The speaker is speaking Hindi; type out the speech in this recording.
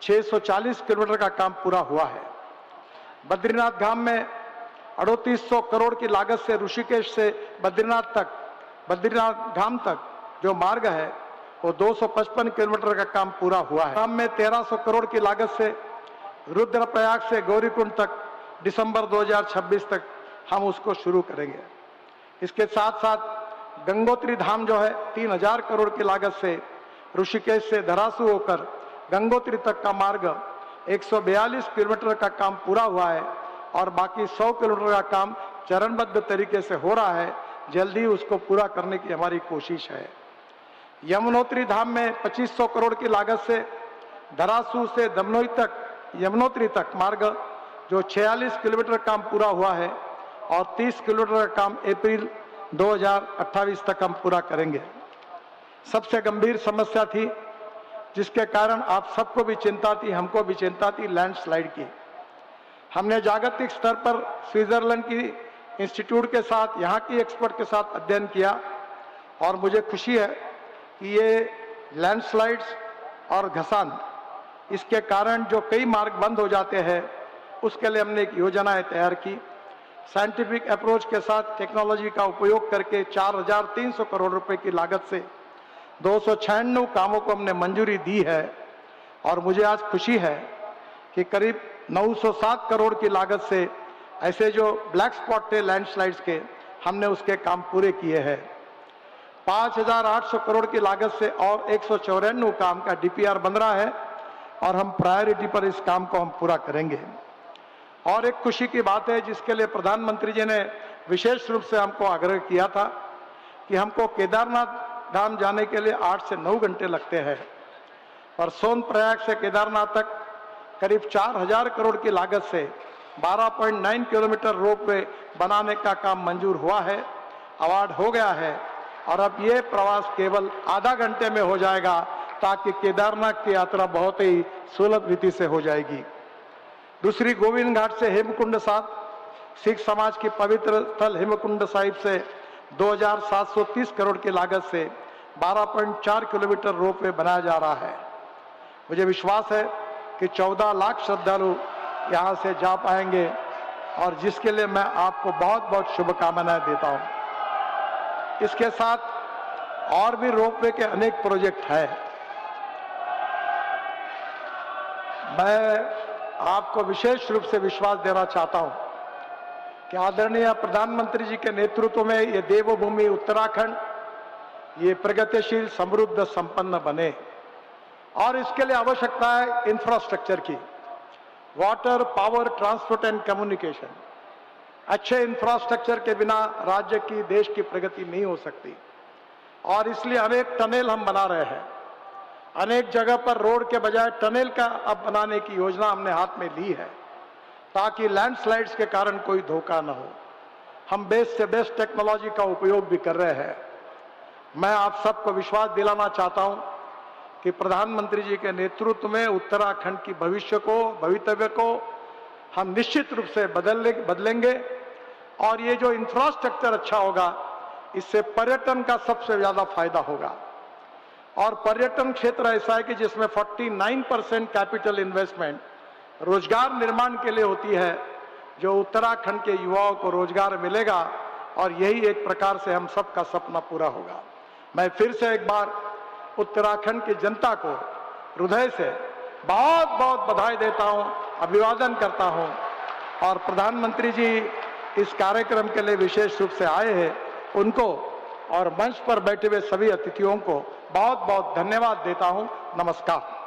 640 किलोमीटर का काम पूरा हुआ है। बद्रीनाथ धाम में 3800 करोड़ की लागत से ऋषिकेश से बद्रीनाथ धाम तक जो मार्ग है वो 255 किलोमीटर का काम पूरा हुआ है। धाम में 1300 करोड़ की लागत से रुद्रप्रयाग से गौरीकुंड तक दिसंबर 2026 तक हम उसको शुरू करेंगे। इसके साथ साथ गंगोत्री धाम जो है 3000 करोड़ की लागत से ऋषिकेश से धरासू होकर गंगोत्री तक का मार्ग 142 किलोमीटर का काम पूरा हुआ है और बाकी 100 किलोमीटर का काम चरणबद्ध तरीके से हो रहा है। जल्दी उसको पूरा करने की हमारी कोशिश है। यमुनोत्री धाम में 2500 करोड़ की लागत से धरासू से यमुनोत्री तक मार्ग जो 46 किलोमीटर काम पूरा हुआ है और 30 किलोमीटर का काम अप्रैल 2028 तक हम पूरा करेंगे। सबसे गंभीर समस्या थी जिसके कारण आप सबको भी चिंता थी, हमको भी चिंता थी, लैंडस्लाइड की। हमने जागतिक स्तर पर स्विट्जरलैंड की इंस्टीट्यूट के साथ, यहाँ की एक्सपर्ट के साथ अध्ययन किया और मुझे खुशी है कि ये लैंडस्लाइड्स और घसान इसके कारण जो कई मार्ग बंद हो जाते हैं उसके लिए हमने एक योजनाएं तैयार की। साइंटिफिक अप्रोच के साथ टेक्नोलॉजी का उपयोग करके 4300 करोड़ रुपए की लागत से 296 कामों को हमने मंजूरी दी है और मुझे आज खुशी है कि करीब 907 करोड़ की लागत से ऐसे जो ब्लैक स्पॉट थे लैंडस्लाइड्स के, हमने उसके काम पूरे किए हैं। 5800 करोड़ की लागत से और 194 काम का डीपीआर बन रहा है और हम प्रायोरिटी पर इस काम को हम पूरा करेंगे। और एक खुशी की बात है जिसके लिए प्रधानमंत्री जी ने विशेष रूप से हमको आग्रह किया था कि हमको केदारनाथ धाम जाने के लिए 8 से 9 घंटे लगते हैं और सोनप्रयाग से केदारनाथ तक करीब 4000 करोड़ की लागत से 12.9 किलोमीटर रोपवे बनाने का काम मंजूर हुआ है, अवार्ड हो गया है और अब ये प्रवास केवल आधा घंटे में हो जाएगा ताकि केदारनाथ की यात्रा बहुत ही सुलभ रीति से हो जाएगी। दूसरी, गोविंद घाट से हेमकुंड साहिब, सिख समाज की पवित्र स्थल हेमकुंड साहिब से 2730 करोड़ की लागत से 12.4 किलोमीटर रोपवे बनाया जा रहा है। मुझे विश्वास है कि 14 लाख श्रद्धालु यहाँ से जा पाएंगे और जिसके लिए मैं आपको बहुत बहुत शुभकामनाएं देता हूँ। इसके साथ और भी रोपवे के अनेक प्रोजेक्ट हैं। मैं आपको विशेष रूप से विश्वास देना चाहता हूं कि आदरणीय प्रधानमंत्री जी के नेतृत्व में ये देवभूमि उत्तराखंड ये प्रगतिशील, समृद्ध, संपन्न बने और इसके लिए आवश्यकता है इंफ्रास्ट्रक्चर की। Water, power, transport and communication. अच्छे इंफ्रास्ट्रक्चर के बिना राज्य की, देश की प्रगति नहीं हो सकती और इसलिए अनेक टनल हम बना रहे हैं। अनेक जगह पर रोड के बजाय टनल का अब बनाने की योजना हमने हाथ में ली है ताकि लैंडस्लाइड्स के कारण कोई धोखा न हो। हम बेस्ट से बेस्ट टेक्नोलॉजी का उपयोग भी कर रहे हैं। मैं आप सबको विश्वास दिलाना चाहता हूं कि प्रधानमंत्री जी के नेतृत्व में उत्तराखंड की भवितव्य को हम निश्चित रूप से बदलेंगे और ये जो इंफ्रास्ट्रक्चर अच्छा होगा इससे पर्यटन का सबसे ज्यादा फायदा होगा। और पर्यटन क्षेत्र ऐसा है कि जिसमें 49% कैपिटल इन्वेस्टमेंट रोजगार निर्माण के लिए होती है, जो उत्तराखंड के युवाओं को रोजगार मिलेगा और यही एक प्रकार से हम सबका सपना पूरा होगा। मैं फिर से एक बार उत्तराखंड की जनता को हृदय से बहुत बहुत बधाई देता हूं, अभिवादन करता हूं और प्रधानमंत्री जी इस कार्यक्रम के लिए विशेष रूप से आए हैं, उनको और मंच पर बैठे हुए सभी अतिथियों को बहुत बहुत धन्यवाद देता हूं। नमस्कार।